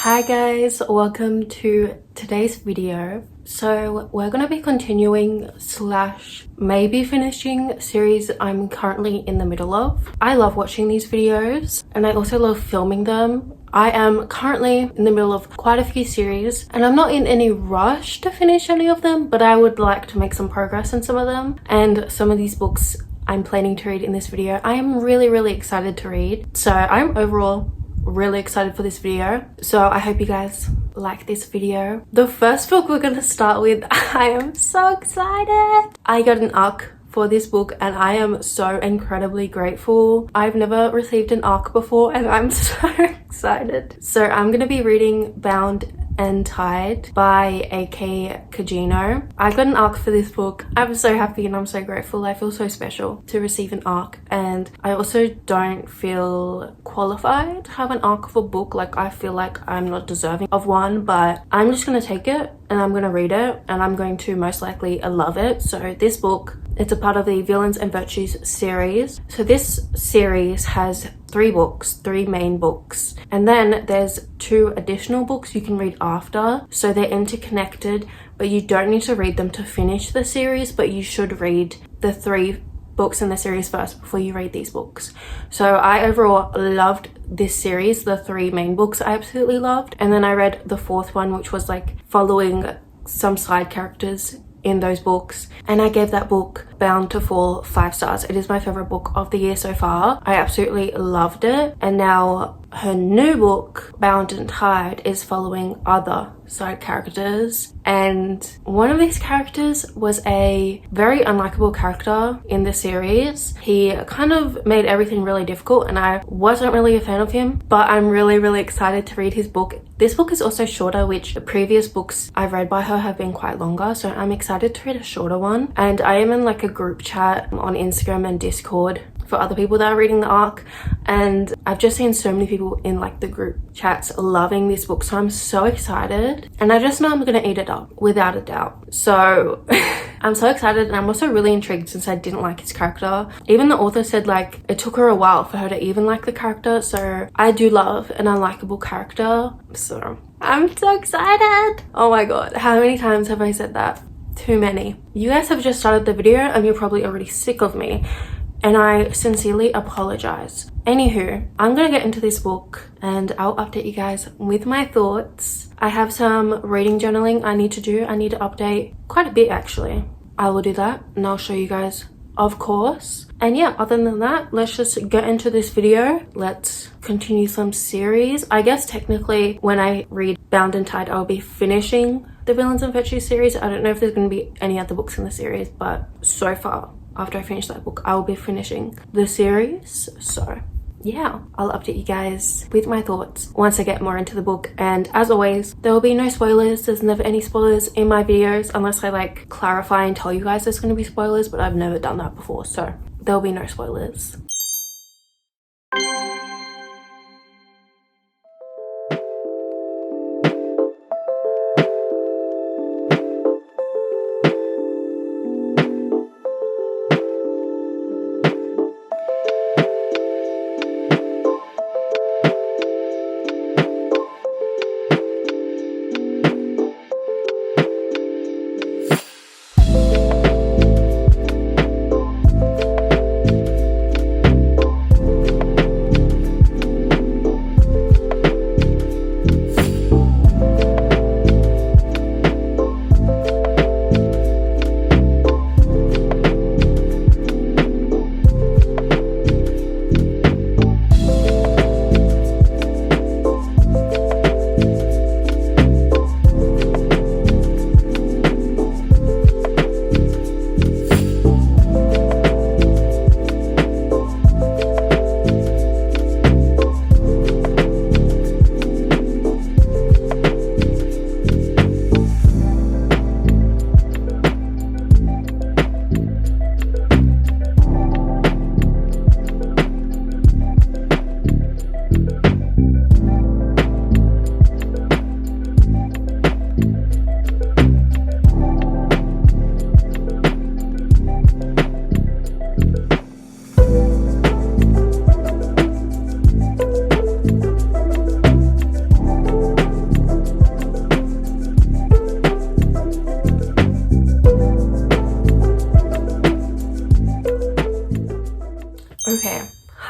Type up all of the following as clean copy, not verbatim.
Hi guys, welcome to today's video. So we're going to be continuing / maybe finishing series I'm currently in the middle of. I love watching these videos and I also love filming them. I am currently in the middle of quite a few series and I'm not in any rush to finish any of them, but I would like to make some progress in some of them. And some of these books I'm planning to read in this video, I am really excited to read. So I'm overall really excited for this video, so I hope you guys like this video. The first book we're gonna start with, I am so excited. I got an ARC for this book and I am so incredibly grateful. I've never received an ARC before and I'm so excited. So I'm gonna be reading Bound and Tied by A.K. Kajino. I got an ARC for this book. I'm so happy and I'm so grateful. I feel so special to receive an ARC, and I also don't feel qualified to have an ARC of a book. Like, I feel like I'm not deserving of one, but I'm just gonna take it and I'm gonna read it and I'm going to most likely love it. So this book, it's a part of the Villains and Virtues series. So this series has 3 books, 3 main books, and then there's 2 additional books you can read after. So they're interconnected, but you don't need to read them to finish the series, but you should read the 3 books in the series first before you read these books. So I overall loved this series. The 3 main books I absolutely loved, and then I read the 4th one, which was like following some side characters in those books, and I gave that book, Bound to Fall, 5 stars. It is my favorite book of the year so far. I absolutely loved it. And now her new book, Bound and Tied, is following other side characters, and one of these characters was a very unlikable character in the series. He kind of made everything really difficult and I wasn't really a fan of him, but I'm really excited to read his book. This book is also shorter, which the previous books I've read by her have been quite longer, so I'm excited to read a shorter one. And I am in like a group chat on Instagram and Discord for other people that are reading the ARC, and I've just seen so many people in like the group chats loving this book, so I'm so excited and I just know I'm gonna eat it up without a doubt. So I'm so excited, and I'm also really intrigued since I didn't like his character. Even the author said like it took her a while for her to even like the character, so I do love an unlikable character, so I'm so excited. Oh my god, how many times have I said that? Too many. You guys have just started the video and you're probably already sick of me, and I sincerely apologize. Anywho, I'm gonna get into this book and I'll update you guys with my thoughts. I have some reading journaling I need to do. I need to update quite a bit actually. I will do that and I'll show you guys, of course. And yeah, other than that, let's just get into this video. Let's continue some series. I guess technically when I read Bound and Tied, I'll be finishing the Villains and Virtues series. I don't know if there's gonna be any other books in the series, but so far, after I finish that book, I will be finishing the series. So yeah, I'll update you guys with my thoughts once I get more into the book. And as always, there will be no spoilers. There's never any spoilers in my videos unless I like clarify and tell you guys there's going to be spoilers, but I've never done that before, so there'll be no spoilers.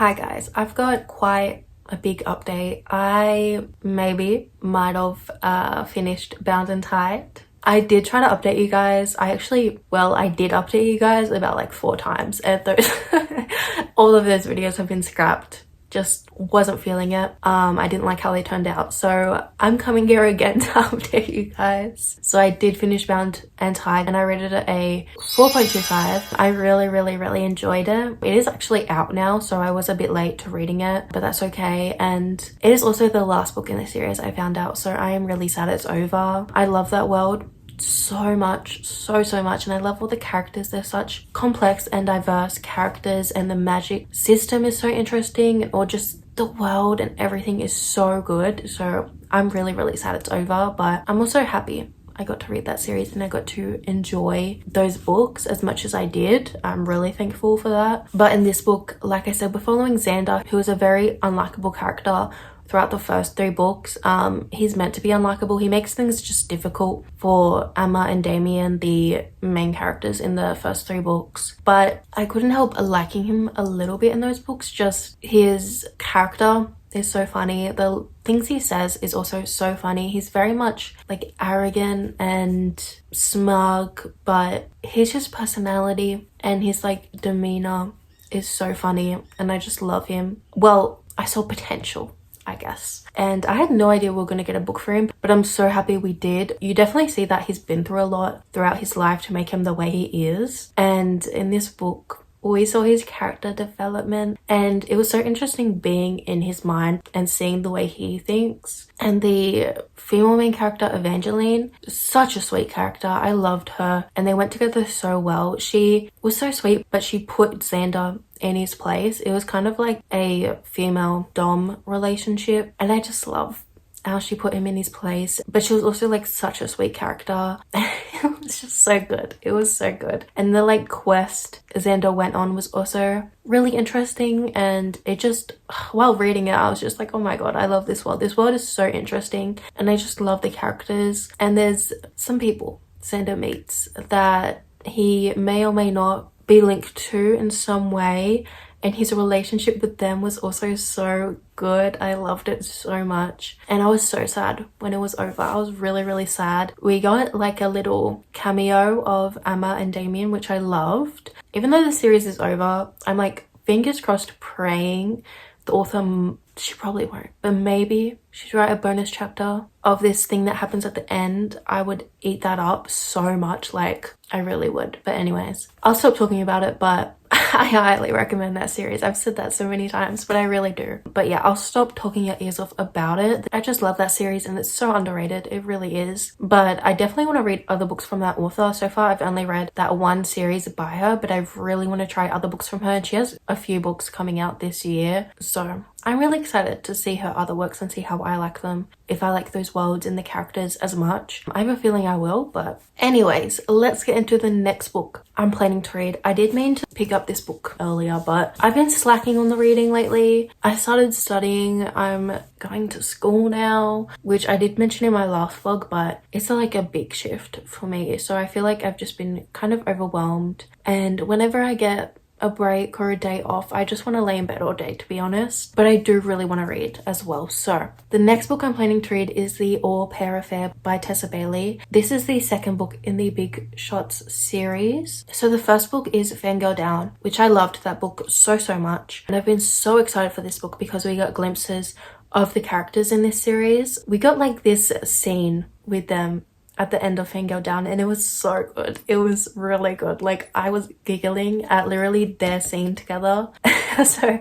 Hi guys, I've got quite a big update. I maybe might have finished Bound and Tied. I did try to update you guys. I did update you guys about like 4 times, and those all of those videos have been scrapped. Just wasn't feeling it. I didn't like how they turned out, so I'm coming here again to update you guys. So I did finish Bound and Tied, and I rated it a 4.25. I really enjoyed it. It is actually out now, so I was a bit late to reading it, but that's okay. And it is also the last book in the series, I found out, so I am really sad it's over. I love that world so much, so much, and I love all the characters. They're such complex and diverse characters, and the magic system is so interesting, or just the world and everything is so good. So I'm really sad it's over, but I'm also happy I got to read that series and I got to enjoy those books as much as I did. I'm really thankful for that. But in this book, like I said, we're following Xander, who is a very unlikable character throughout the first 3 books. He's meant to be unlikable. He makes things just difficult for Emma and Damien, the main characters in the first 3 books. But I couldn't help liking him a little bit in those books. Just his character is so funny. The things he says is also so funny. He's very much like arrogant and smug, but his just personality and his like demeanor is so funny, and I just love him. Well, I saw potential, I guess. And I had no idea we were going to get a book for him, but I'm so happy we did. You definitely see that he's been through a lot throughout his life to make him the way he is. And in this book, we saw his character development, and it was so interesting being in his mind and seeing the way he thinks. And the female main character, Evangeline, such a sweet character. I loved her, and they went together so well. She was so sweet, but she put Xander in his place. It was kind of like a female dom relationship, and I just love how she put him in his place. But she was also like such a sweet character. It was just so good. It was so good. And the like quest Xander went on was also really interesting, and it just, while reading it, I was just like, oh my god, I love this world. This world is so interesting, and I just love the characters. And there's some people Xander meets that he may or may not be linked to in some way, and his relationship with them was also so good. I loved it so much, and I was so sad when it was over. I was really sad. We got like a little cameo of Emma and Damien, which I loved. Even though the series is over, I'm like fingers crossed, praying the author, she probably won't, but maybe she'd write a bonus chapter of this thing that happens at the end. I would eat that up so much, like I really would. But anyways, I'll stop talking about it, but I highly recommend that series. I've said that so many times, but I really do. But yeah, I'll stop talking your ears off about it. I just love that series, and it's so underrated. It really is. But I definitely want to read other books from that author. So far, I've only read that one series by her, but I really want to try other books from her. And she has a few books coming out this year. So I'm really excited to see her other works and see how I like them. If I like those worlds and the characters as much. I have a feeling I will, but anyways, let's get into the next book I'm planning to read. I did mean to pick up this book earlier, but I've been slacking on the reading lately. I started studying. I'm going to school now, which I did mention in my last vlog, but it's like a big shift for me. So I feel like I've just been kind of overwhelmed, and whenever I get a break or a day off, I just want to lay in bed all day, to be honest. But I do really want to read as well. So the next book I'm planning to read is The Au Pair Affair by Tessa Bailey. This is the second book in the Big Shots series. So the first book is Fangirl Down, which I loved that book so much, and I've been so excited for this book because we got glimpses of the characters in this series. We got like this scene with them at the end of Fangirl Down, and it was so good. It was really good. Like, I was giggling at literally their scene together. So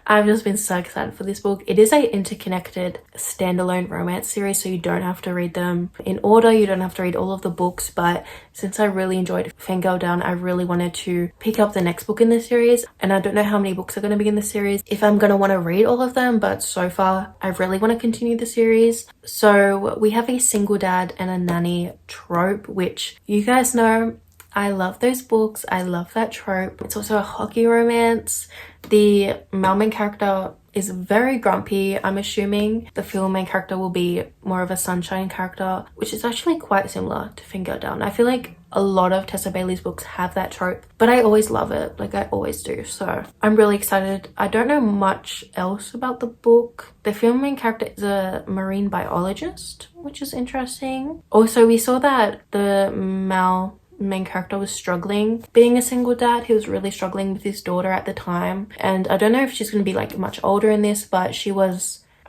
I've just been so excited for this book. It is a interconnected standalone romance series, so you don't have to read them in order. You don't have to read all of the books, but since I really enjoyed Fangirl Down, I really wanted to pick up the next book in the series. And I don't know how many books are going to be in the series, if I'm going to want to read all of them, but so far I really want to continue the series. So we have a single dad and a nanny trope, which you guys know I love those books. I love that trope. It's also a hockey romance. The male main character is very grumpy. I'm assuming the female main character will be more of a sunshine character, which is actually quite similar to Fangirl Down. I feel like a lot of Tessa Bailey's books have that trope, but I always love it, like I always do. So I'm really excited. I don't know much else about the book. The film main character is a marine biologist, which is interesting. Also, we saw that the male main character was struggling being a single dad. He was really struggling with his daughter at the time, and I don't know if she's going to be like much older in this, but I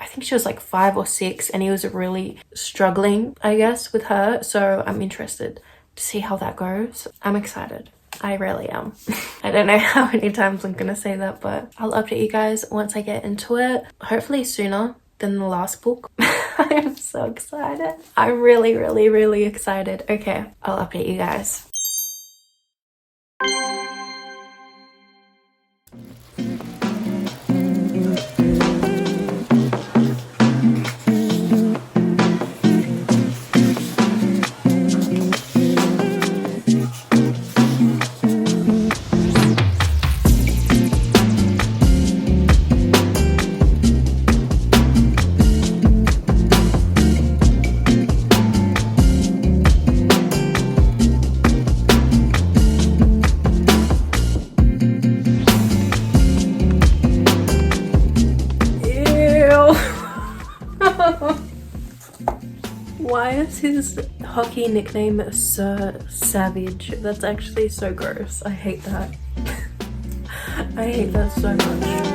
think she was like 5 or 6, and he was really struggling, I guess, with her. So I'm interested to see how that goes. I'm excited. I really am. I don't know how many times I'm gonna say that, but I'll update you guys once I get into it, hopefully sooner than the last book. I am so excited. I'm really, really, really excited. Okay, I'll update you guys. Why is his hockey nickname Sir Savage? That's actually so gross. I hate that. I hate that so much.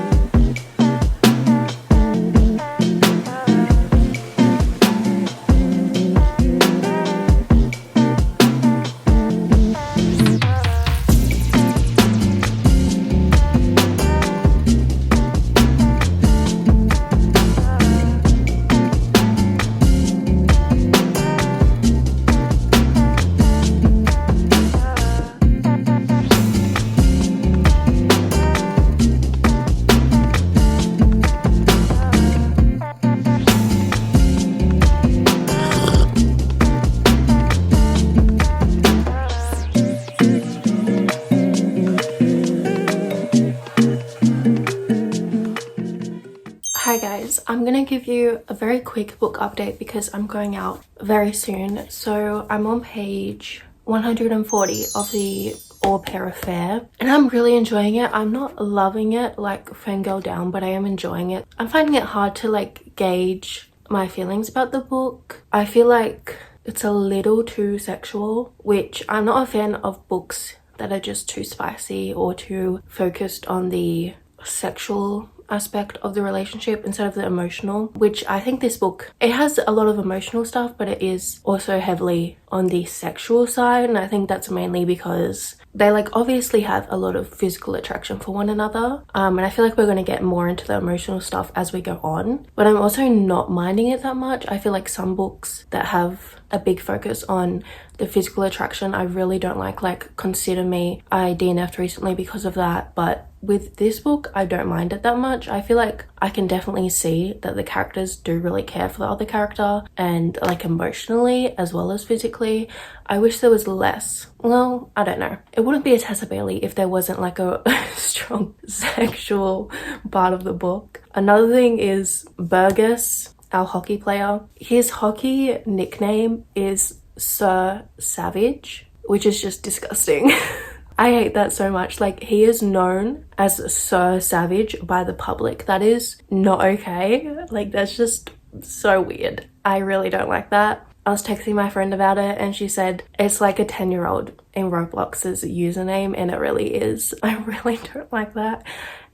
Hi guys, I'm gonna give you a very quick book update because I'm going out very soon. So I'm on page 140 of the Au Pair Affair, and I'm really enjoying it. I'm not loving it like fangirl down, but I am enjoying it. I'm finding it hard to like gauge my feelings about the book. I feel like it's a little too sexual, which I'm not a fan of books that are just too spicy or too focused on the sexual aspect of the relationship instead of the emotional, which I think this book, it has a lot of emotional stuff, but it is also heavily on the sexual side. And I think that's mainly because they like obviously have a lot of physical attraction for one another, and I feel like we're going to get more into the emotional stuff as we go on, but I'm also not minding it that much. I feel like some books that have a big focus on the physical attraction I really don't like Consider Me. I DNF'd recently because of that, but with this book I don't mind it that much. I feel like I can definitely see that the characters do really care for the other character, and like emotionally as well as physically. I wish there was less. Well, I don't know. It wouldn't be a Tessa Bailey if there wasn't like a strong sexual part of the book. Another thing is Burgess, our hockey player. His hockey nickname is Sir Savage, which is just disgusting. I hate that so much. Like, he is known as Sir Savage by the public. That is not okay. Like, that's just so weird. I really don't like that. I was texting my friend about it and she said it's like a 10-year-old in Roblox's username, and it really is. I really don't like that.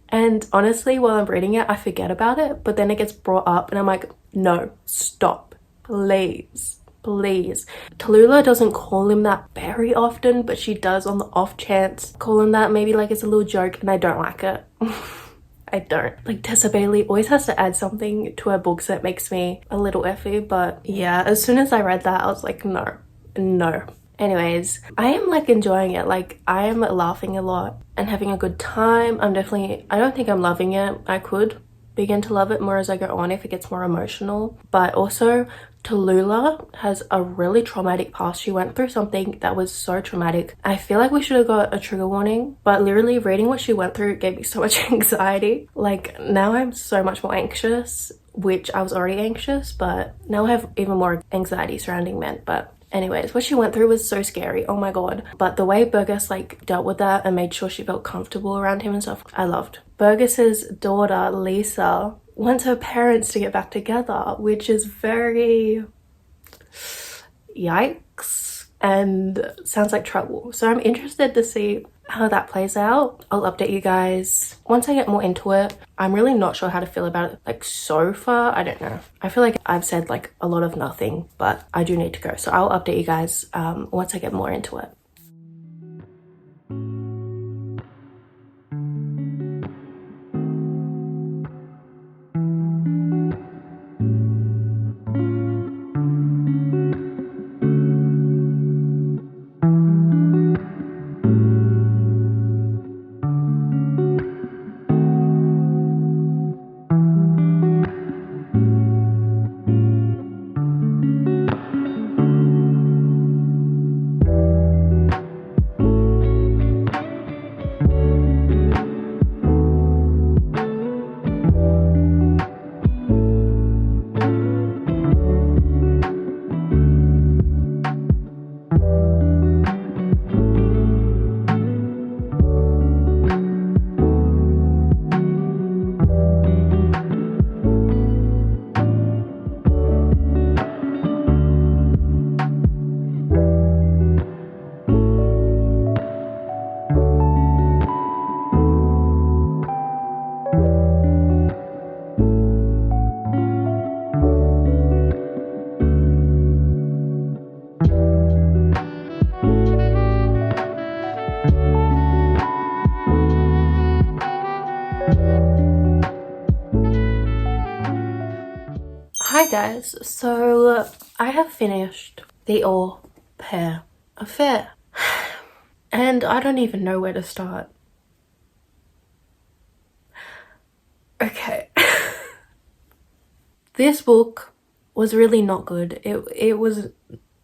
And honestly, while I'm reading it, I forget about it, but then it gets brought up and I'm like, no, stop, please. Please. Tallulah doesn't call him that very often, but she does on the off chance call him that. Maybe like it's a little joke, and I don't like it. I don't. Like, Tessa Bailey always has to add something to her books that makes me a little effy, but yeah, as soon as I read that, I was like, no. Anyways, I am like enjoying it. Like, I am laughing a lot and having a good time. I don't think I'm loving it. I could begin to love it more as I go on if it gets more emotional, but also Tallulah has a really traumatic past. She went through something that was so traumatic. I feel like we should have got a trigger warning, but literally reading what she went through gave me so much anxiety. Like, now I'm so much more anxious, which I was already anxious, but now I have even more anxiety surrounding men. But Anyways, what she went through was so scary, oh my god. But the way Burgess like dealt with that and made sure she felt comfortable around him and stuff, I loved. Burgess's daughter Lisa wants her parents to get back together, which is very yikes and sounds like trouble. So I'm interested to see how that plays out. I'll update you guys once I get more into it. I'm really not sure how to feel about it like so far. I don't know. I feel like I've said like a lot of nothing, but I do need to go. So I'll update you guys once I get more into it. Hi guys, so I have finished the Au Pair Affair and I don't even know where to start. Okay. This book was really not good. It was,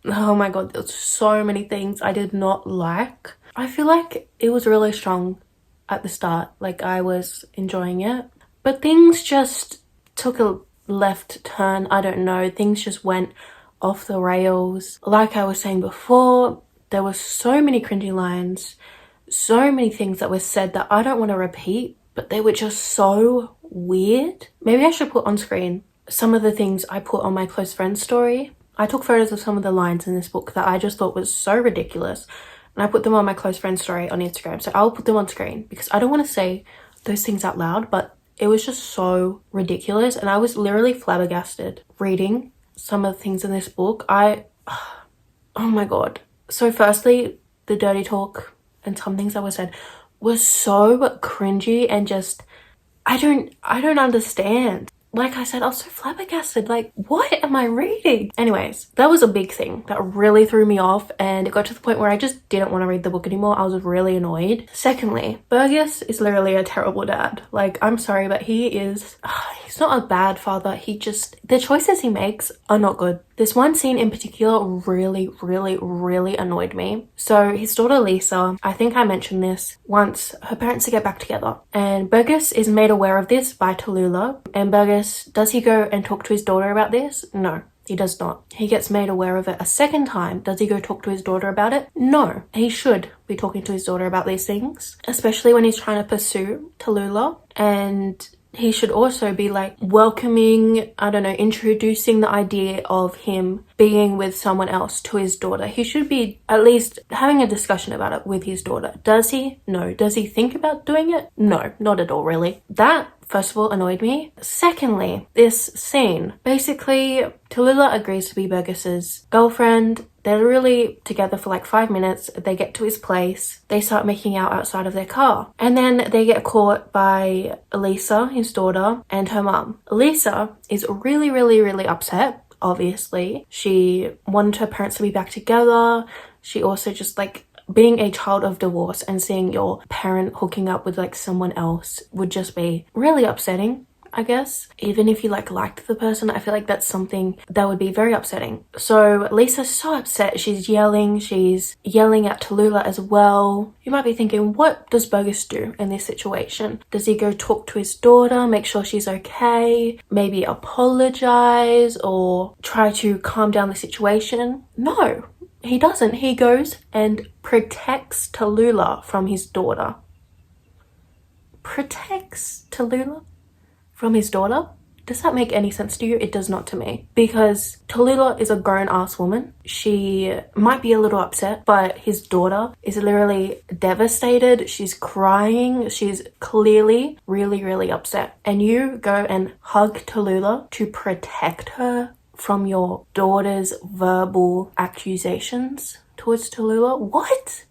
oh my god, there's so many things I did not like. I feel like it was really strong at the start, like I was enjoying it, but things just took a left turn. I don't know, things just went off the rails. Like I was saying before, there were so many cringy lines, so many things that were said that I don't want to repeat, but they were just so weird. Maybe I should put on screen some of the things I put on my close friends story. I took photos of some of the lines in this book that I just thought was so ridiculous, and I put them on my close friends story on Instagram, so I'll put them on screen because I don't want to say those things out loud, but it was just so ridiculous and I was literally flabbergasted reading some of the things in this book. Oh my god. So firstly, the dirty talk and some things that were said were so cringy and just, I don't understand. Like I said, I was so flabbergasted, like what am I reading? Anyways, that was a big thing that really threw me off, and it got to the point where I just didn't want to read the book anymore. I was really annoyed. Secondly, Burgess is literally a terrible dad. Like, I'm sorry, but he is, he's not a bad father. He just, the choices he makes are not good. This one scene in particular really annoyed me. So his daughter Lisa, I think I mentioned this, wants her parents to get back together, and Burgess is made aware of this by Tallulah. And Burgess, does he go and talk to his daughter about this? No, he does not. He gets made aware of it a second time. Does he go talk to his daughter about it? No. He should be talking to his daughter about these things, especially when he's trying to pursue Tallulah. And he should also be like welcoming, I don't know, introducing the idea of him being with someone else to his daughter. He should be at least having a discussion about it with his daughter. Does he? No. Does he think about doing it? No, not at all, really. That, first of all, annoyed me. Secondly, this scene. Basically, Tallulah agrees to be Burgess's girlfriend. They're really together for like 5 minutes. They get to his place. They start making out outside of their car. And then they get caught by Elisa, his daughter, and her mum. Elisa is really upset, obviously. She wanted her parents to be back together. She also just like, being a child of divorce and seeing your parent hooking up with like someone else would just be really upsetting, I guess. Even if you like liked the person, I feel like that's something that would be very upsetting. So Lisa's so upset. She's yelling at Tallulah as well. You might be thinking, what does Burgess do in this situation? Does he go talk to his daughter, make sure she's okay, maybe apologize or try to calm down the situation? No. He doesn't. He goes and protects Tallulah from his daughter. Protects Tallulah from his daughter? Does that make any sense to you? It does not to me. Because Tallulah is a grown-ass woman. She might be a little upset, but his daughter is literally devastated. She's crying. She's clearly really, really upset. And you go and hug Tallulah to protect her from your daughter's verbal accusations towards Tallulah? What?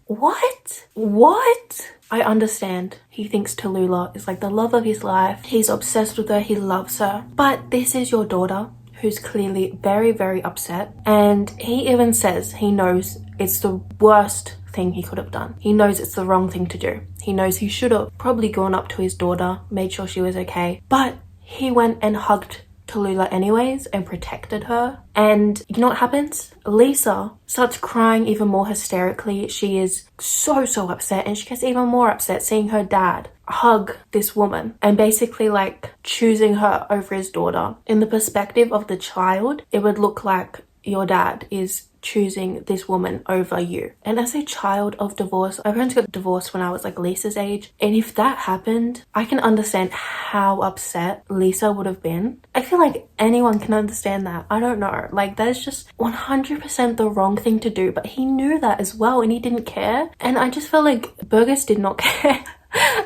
I understand. He thinks Tallulah is like the love of his life. He's obsessed with her. He loves her. But this is your daughter who's clearly very, very upset. And he even says he knows it's the worst thing he could have done. He knows it's the wrong thing to do. He knows he should have probably gone up to his daughter, made sure she was okay. But he went and hugged Tallulah anyways and protected her. And you know what happens? Lisa starts crying even more hysterically. She is so upset, and she gets even more upset seeing her dad hug this woman and basically like choosing her over his daughter. In the perspective of the child, it would look like your dad is choosing this woman over you. And as a child of divorce, my parents got divorced when I was like Lisa's age, and if that happened, I can understand how upset Lisa would have been. I feel like anyone can understand that. I don't know, like that is just 100% the wrong thing to do, but he knew that as well and he didn't care. And I just felt like Burgess did not care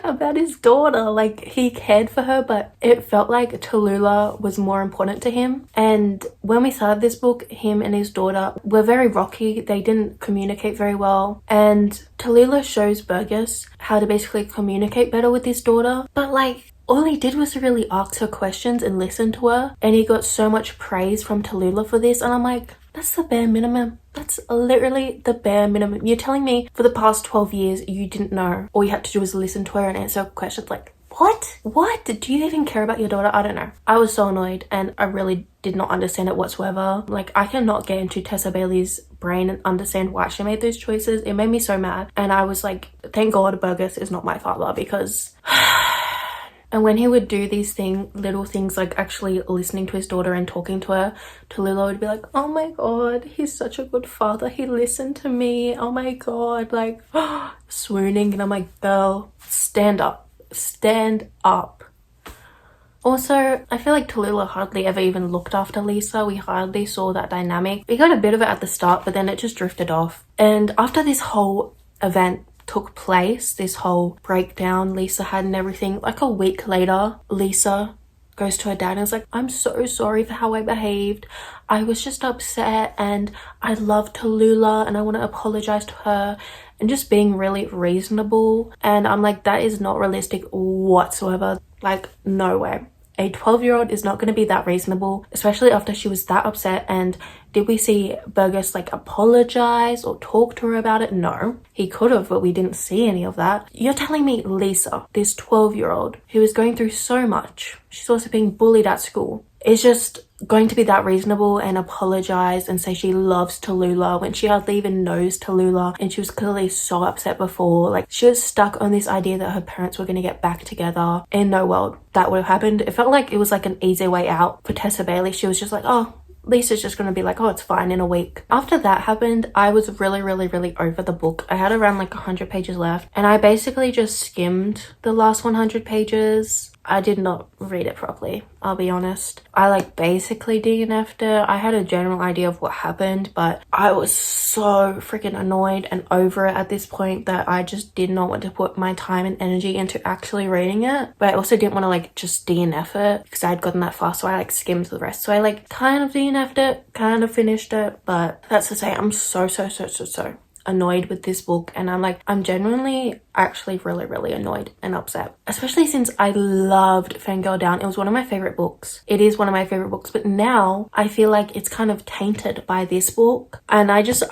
about his daughter. Like, he cared for her, but it felt like Tallulah was more important to him. And when we started this book, him and his daughter were very rocky. They didn't communicate very well, and Tallulah shows Burgess how to basically communicate better with his daughter. But like, all he did was really ask her questions and listen to her, and he got so much praise from Tallulah for this, and I'm like, that's the bare minimum. That's literally the bare minimum. You're telling me for the past 12 years you didn't know. All you had to do was listen to her and answer questions. Like, what? Do you even care about your daughter? I don't know. I was so annoyed, and I really did not understand it whatsoever. Like, I cannot get into Tessa Bailey's brain and understand why she made those choices. It made me so mad. And I was like, thank God Burgess is not my father, because and when he would do these little things like actually listening to his daughter and talking to her, Tallulah would be like, oh my God, he's such a good father. He listened to me. Oh my God, like swooning. And I'm like, girl, stand up. Stand up. Also, I feel like Tallulah hardly ever even looked after Lisa. We hardly saw that dynamic. We got a bit of it at the start, but then it just drifted off. And after this whole event took place, this whole breakdown Lisa had and everything, like a week later, Lisa goes to her dad and is like, I'm so sorry for how I behaved. I was just upset and I love Tallulah and I want to apologize to her, and just being really reasonable. And I'm like, that is not realistic whatsoever. Like, no way. A 12-year-old is not going to be that reasonable, especially after she was that upset. And did we see Burgess like apologize or talk to her about it? No. He could have, but we didn't see any of that. You're telling me Lisa, this 12-year-old who is going through so much, she's also being bullied at school, is just going to be that reasonable and apologize and say she loves Tallulah when she hardly even knows Tallulah, and she was clearly so upset before. Like, she was stuck on this idea that her parents were going to get back together. In no world that would have happened. It felt like it was like an easy way out for Tessa Bailey. She was just like, oh, Lisa's just going to be like, oh, it's fine in a week. After that happened, I was really over the book. I had around like 100 pages left, and I basically just skimmed the last 100 pages. I did not read it properly, I'll be honest. I like basically DNF'd it. I had a general idea of what happened, but I was so freaking annoyed and over it at this point that I just did not want to put my time and energy into actually reading it. But I also didn't want to like just DNF it because I had gotten that far, so I like skimmed the rest. So I like kind of DNF'd it, kind of finished it, but that's to say I'm so annoyed with this book. And I'm genuinely actually really annoyed and upset, especially since I loved Fangirl Down. It was one of my favorite books. It is one of my favorite books, but now I feel like it's kind of tainted by this book, and I just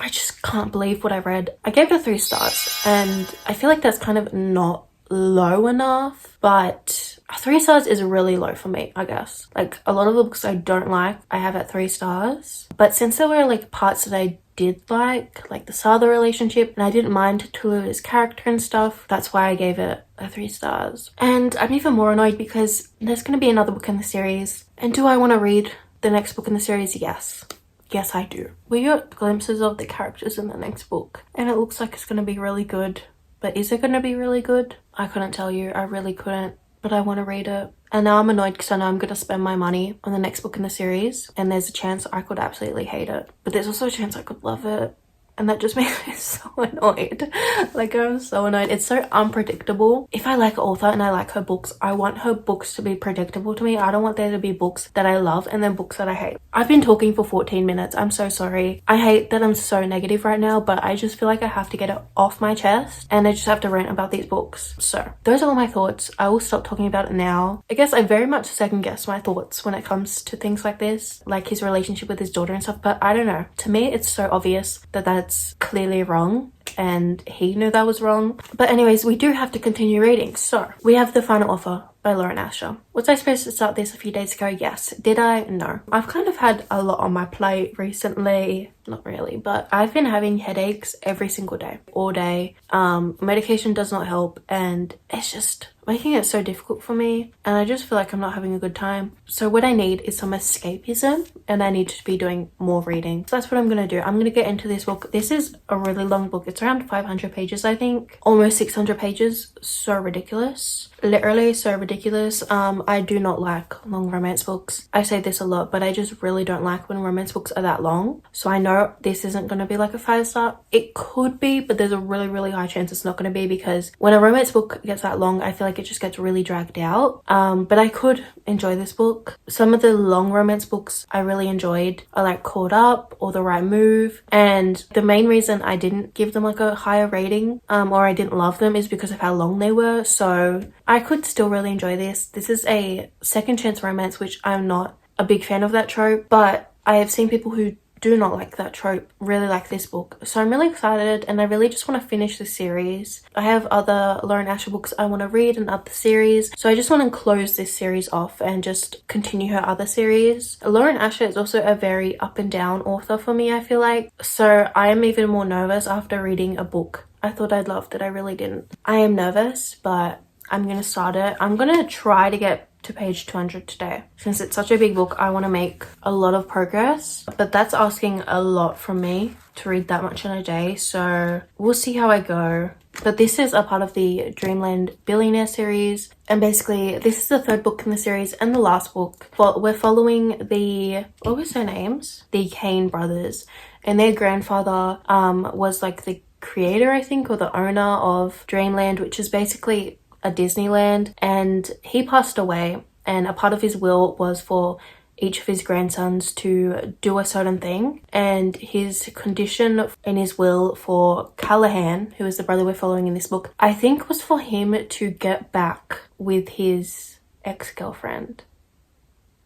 can't believe what I read. I gave it 3 stars, and I feel like that's kind of not low enough, but 3 stars is really low for me, I guess. Like, a lot of the books I don't like, I have at 3 stars, but since there were like parts that I did like the Sara relationship, and I didn't mind Tallulah's character and stuff, that's why I gave it 3 stars. And I'm even more annoyed because there's going to be another book in the series, and do I want to read the next book in the series? Yes. Yes, I do. We got glimpses of the characters in the next book and it looks like it's going to be really good. But is it going to be really good? I couldn't tell you. I really couldn't. But I want to read it. And now I'm annoyed because I know I'm going to spend my money on the next book in the series. And there's a chance I could absolutely hate it. But there's also a chance I could love it. And that just makes me so annoyed. Like, I'm so annoyed. It's so unpredictable. If I like an author and I like her books, I want her books to be predictable to me. I don't want there to be books that I love and then books that I hate. I've been talking for 14 minutes. I'm so sorry. I hate that I'm so negative right now, but I just feel like I have to get it off my chest and I just have to rant about these books. So those are all my thoughts. I will stop talking about it now. I guess I very much second guess my thoughts when it comes to things like this, like his relationship with his daughter and stuff, but I don't know. To me, it's so obvious that that's clearly wrong and he knew that was wrong. But anyways, we do have to continue reading. So we have The Final Offer by Lauren Asher. Was I supposed to start this a few days ago? Yes. Did I? No. I've kind of had a lot on my plate recently. Not really, but I've been having headaches every single day, all day. Medication does not help and it's just making it so difficult for me and I just feel like I'm not having a good time. So what I need is some escapism and I need to be doing more reading. So that's what I'm gonna do. I'm gonna get into this book. This is a really long book. It's around 500 pages, I think. Almost 600 pages. So ridiculous. Literally so ridiculous. I do not like long romance books. I say this a lot, but I just really don't like when romance books are that long. So I know this isn't going to be like a 5-star. It could be, but there's a really high chance it's not going to be because when a romance book gets that long, I feel like it just gets really dragged out. But I could enjoy this book. Some of the long romance books I really enjoyed are like Caught Up or The Right Move. And the main reason I didn't give them like a higher rating or I didn't love them is because of how long they were. So I could still really enjoy this. This is a second chance romance, which I'm not a big fan of that trope, but I have seen people who do not like that trope really like this book. So I'm really excited and I really just want to finish the series. I have other Lauren Asher books I want to read in other series. So I just want to close this series off and just continue her other series. Lauren Asher is also a very up and down author for me, I feel like. So I am even more nervous after reading a book I thought I'd love that I really didn't. I am nervous, but I'm going to start it. I'm going to try to get to page 200 today. Since it's such a big book, I want to make a lot of progress, but that's asking a lot from me to read that much in a day. So we'll see how I go. But this is a part of the Dreamland Billionaire series. And basically, this is the third book in the series and the last book. But we're following the, what was their names? The Kane brothers. And their grandfather was like the creator, I think, or the owner of Dreamland, which is basically a Disneyland, and he passed away and a part of his will was for each of his grandsons to do a certain thing, and his condition in his will for Callahan, who is the brother we're following in this book, I think was for him to get back with his ex-girlfriend.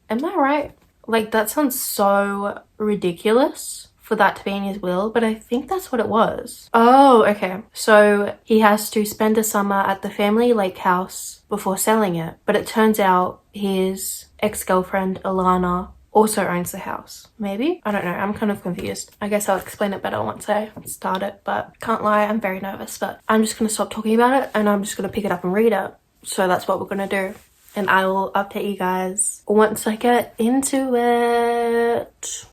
Am I right? Like, that sounds so ridiculous for that to be in his will, but I think that's what it was. Oh, okay. So he has to spend the summer at the family lake house before selling it, but it turns out his ex-girlfriend Alana also owns the house. Maybe? I don't know. I'm kind of confused. I guess I'll explain it better once I start it, but can't lie, I'm very nervous, but I'm just gonna stop talking about it and I'm just gonna pick it up and read it. So that's what we're gonna do. And I will update you guys once I get into it.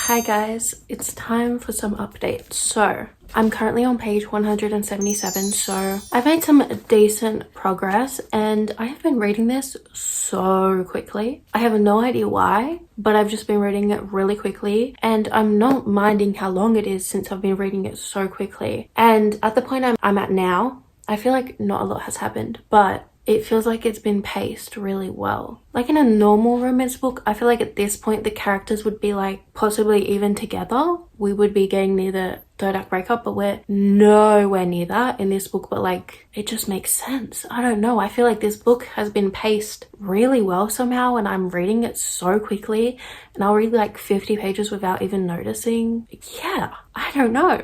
Hi guys, it's time for some updates. So I'm currently on page 177, so I've made some decent progress and I have been reading this so quickly. I have no idea why, but I've just been reading it really quickly and I'm not minding how long it is since I've been reading it so quickly. And at the point I'm at now, I feel like not a lot has happened, but it feels like it's been paced really well. Like in a normal romance book, I feel like at this point the characters would be like possibly even together. We would be getting near the third act breakup, but we're nowhere near that in this book. But like, it just makes sense. I don't know. I feel like this book has been paced really well somehow and I'm reading it so quickly and I'll read like 50 pages without even noticing. Yeah, I don't know.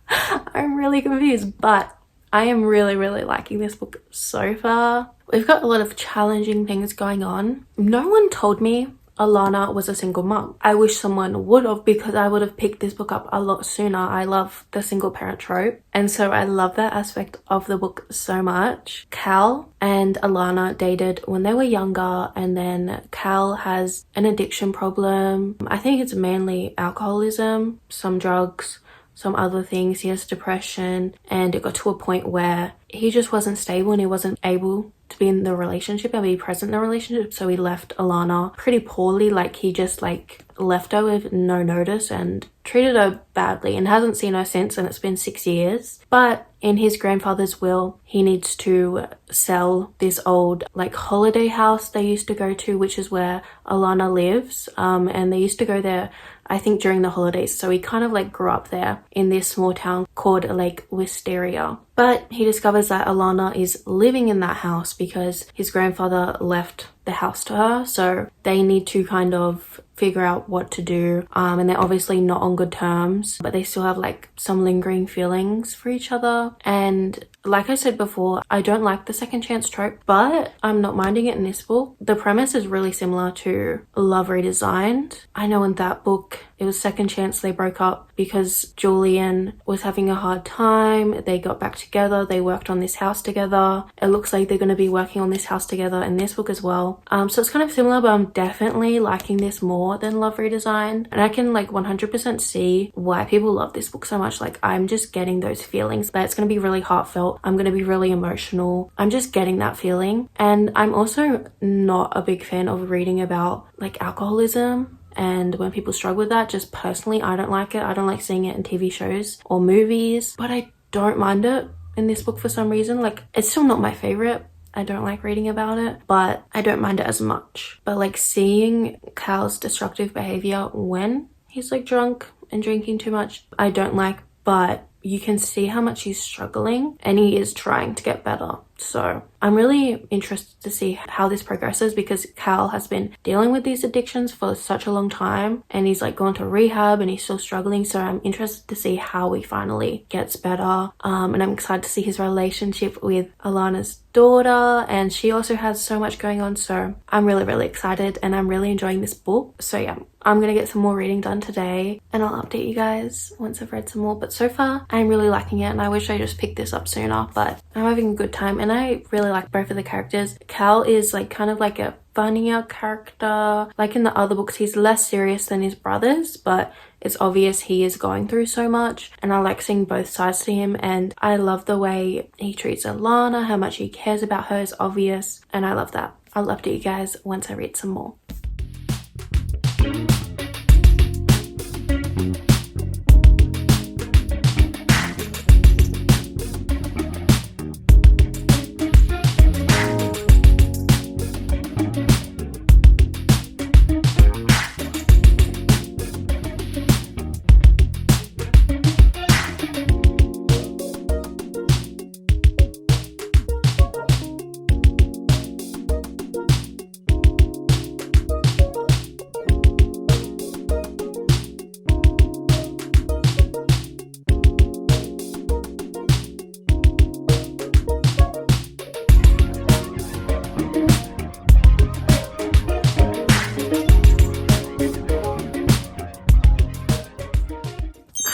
I'm really confused, but I am really liking this book so far. We've got a lot of challenging things going on. No one told me Alana was a single mom. I wish someone would have, because I would have picked this book up a lot sooner. I love the single parent trope, and so I love that aspect of the book so much. Cal and Alana dated when they were younger, and then Cal has an addiction problem. I think it's mainly alcoholism, some drugs, some other things. He has depression, and it got to a point where he just wasn't stable and he wasn't able to be in the relationship and be present in the relationship, so he left Alana pretty poorly. Like, he just like left her with no notice and treated her badly and hasn't seen her since, and it's been 6 years. But in his grandfather's will, he needs to sell this old like holiday house they used to go to, which is where Alana lives, and they used to go there I think during the holidays, so he kind of like grew up there in this small town called Lake Wisteria. But he discovers that Alana is living in that house because his grandfather left the house to her, so they need to kind of figure out what to do, and they're obviously not on good terms, but they still have like some lingering feelings for each other. And like I said before, I don't like the second chance trope, but I'm not minding it in this book. The premise is really similar to Love Redesigned. I know in that book it was second chance, they broke up because Julian was having a hard time. They got back together, they worked on this house together. It looks like they're going to be working on this house together in this book as well. So it's kind of similar, but I'm definitely liking this more than Love Redesigned, and I can like 100% see why people love this book so much. Like, I'm just getting those feelings that it's going to be really heartfelt, I'm going to be really emotional. I'm just getting that feeling. And I'm also not a big fan of reading about like alcoholism and when people struggle with that. Just personally, I don't like it. I don't like seeing it in TV shows or movies, but I don't mind it in this book for some reason. Like, it's still not my favorite. I don't like reading about it, but I don't mind it as much. But like, seeing Cal's destructive behavior when he's like drunk and drinking too much, I don't like, but you can see how much he's struggling and he is trying to get better. So I'm really interested to see how this progresses, because Cal has been dealing with these addictions for such a long time and he's like gone to rehab and he's still struggling. So I'm interested to see how he finally gets better. And I'm excited to see his relationship with Alana's daughter, and she also has so much going on. So I'm really excited and I'm really enjoying this book. So yeah, I'm gonna get some more reading done today and I'll update you guys once I've read some more. But so far I'm really liking it and I wish I just picked this up sooner, but I'm having a good time and I really like both of the characters. Cal is like kind of like a funnier character. Like in the other books, he's less serious than his brothers, but it's obvious he is going through so much, and I like seeing both sides to him. And I love the way he treats Alana, how much he cares about her is obvious, and I love that. I'll update you guys once I read some more.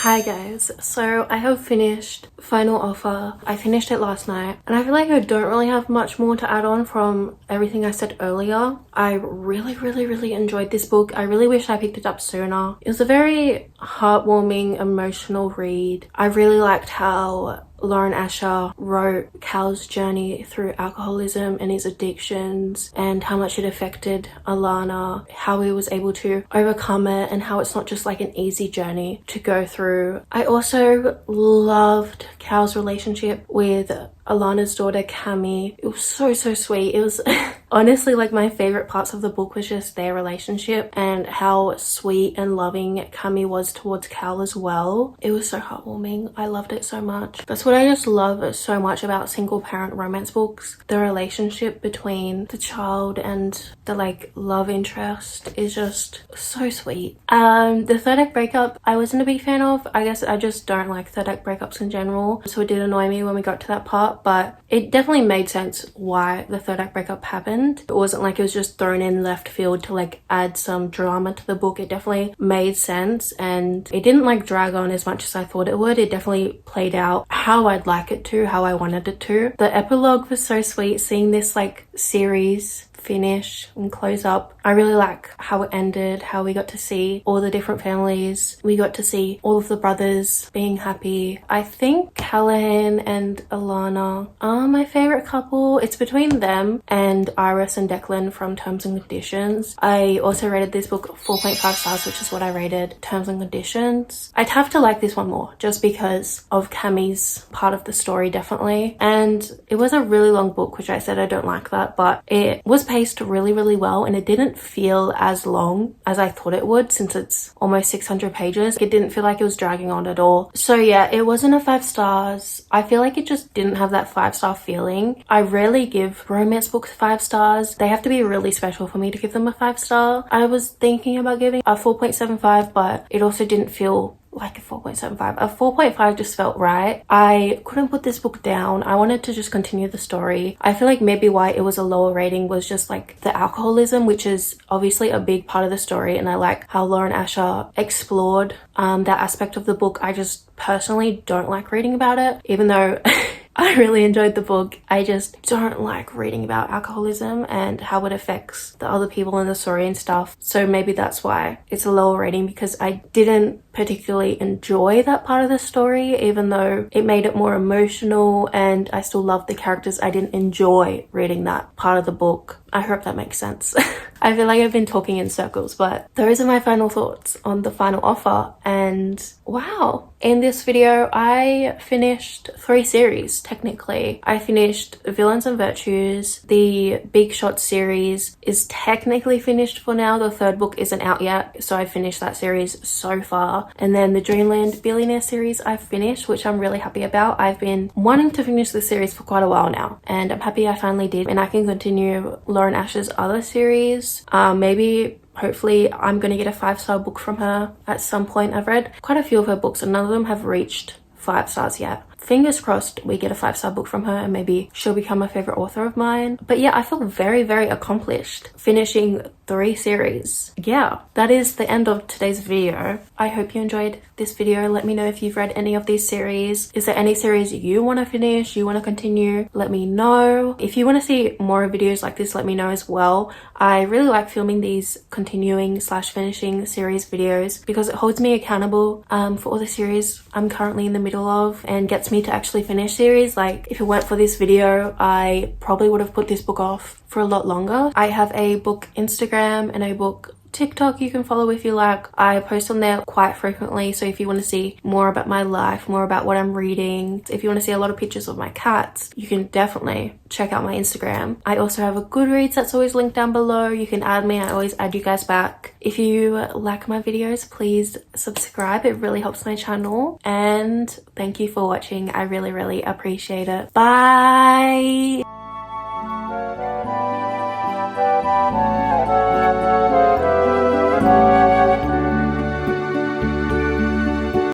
Hi guys, so I have finished Final Offer. I finished it last night and I feel like I don't really have much more to add on from everything I said earlier. I really enjoyed this book. I really wish I picked it up sooner. It was a very heartwarming, emotional read. I really liked how Lauren Asher wrote Cal's journey through alcoholism and his addictions and how much it affected Alana, how he was able to overcome it and how it's not just like an easy journey to go through. I also loved Cal's relationship with Alana's daughter Cami. It was so sweet. It was honestly like my favorite parts of the book was just their relationship and how sweet and loving Cami was towards Cal as well. It was so heartwarming. I loved it so much. That's what I just love so much about single parent romance books. The relationship between the child and the like love interest is just so sweet. The third act breakup I wasn't a big fan of. I guess I just don't like third act breakups in general, so it did annoy me when we got to that part, but it definitely made sense why the third act breakup happened. It wasn't like it was just thrown in left field to like add some drama to the book. It definitely made sense and it didn't like drag on as much as I thought it would. It definitely played out how I'd like it to, how I wanted it to. The epilogue was so sweet, seeing this like series finish and close up. I really like how it ended, how we got to see all the different families. We got to see all of the brothers being happy. I think Callahan and Alana are my favorite couple. It's between them and Iris and Declan from Terms and Conditions. I also rated this book 4.5 stars, which is what I rated Terms and Conditions. I'd have to like this one more just because of Cami's part of the story, definitely. And it was a really long book, which I said I don't like that, but it was paced really well and it didn't feel as long as I thought it would since it's almost 600 pages. It didn't feel like it was dragging on at all. So yeah, it wasn't a 5 stars. I feel like it just didn't have that 5-star feeling. I rarely give romance books 5 stars. They have to be really special for me to give them a 5-star. I was thinking about giving a 4.75, but it also didn't feel like a 4.75. A 4.5 just felt right. I couldn't put this book down. I wanted to just continue the story. I feel like maybe why it was a lower rating was just like the alcoholism, which is obviously a big part of the story, and I like how Lauren Asher explored that aspect of the book. I just personally don't like reading about it, even though I really enjoyed the book. I just don't like reading about alcoholism and how it affects the other people in the story and stuff. So maybe that's why it's a lower rating, because I didn't particularly enjoy that part of the story, even though it made it more emotional and I still loved the characters. I didn't enjoy reading that part of the book. I hope that makes sense. I feel like I've been talking in circles, but those are my final thoughts on the Final Offer. And wow, in this video I finished 3 series technically. I finished Villains and Virtues. The Big Shot series is technically finished for now. The 3rd book isn't out yet, so I finished that series so far. And then the Dreamland Billionaires series I've finished, which I'm really happy about. I've been wanting to finish this series for quite a while now, and I'm happy I finally did, and I can continue Lauren Asher's other series. Maybe hopefully I'm gonna get a 5-star book from her at some point. I've read quite a few of her books and none of them have reached 5 stars yet. Fingers crossed we get a 5-star book from her and maybe she'll become a favorite author of mine. But yeah, I feel very accomplished finishing 3 series. Yeah, that is the end of today's video. I hope you enjoyed this video. Let me know if you've read any of these series. Is there any series you want to finish, you want to continue? Let me know. If you want to see more videos like this, let me know as well. I really like filming these continuing / finishing series videos because it holds me accountable for all the series I'm currently in the middle of and gets me to actually finish series. Like if it weren't for this video, I probably would have put this book off for a lot longer. I have a book Instagram and a book TikTok you can follow if you like. I post on there quite frequently, so if you want to see more about my life, more about what I'm reading, if you want to see a lot of pictures of my cats, you can definitely check out my Instagram. I also have a Goodreads that's always linked down below. You can add me. I always add you guys back. If you like my videos, please subscribe. It really helps my channel, and thank you for watching. I really appreciate it. Bye.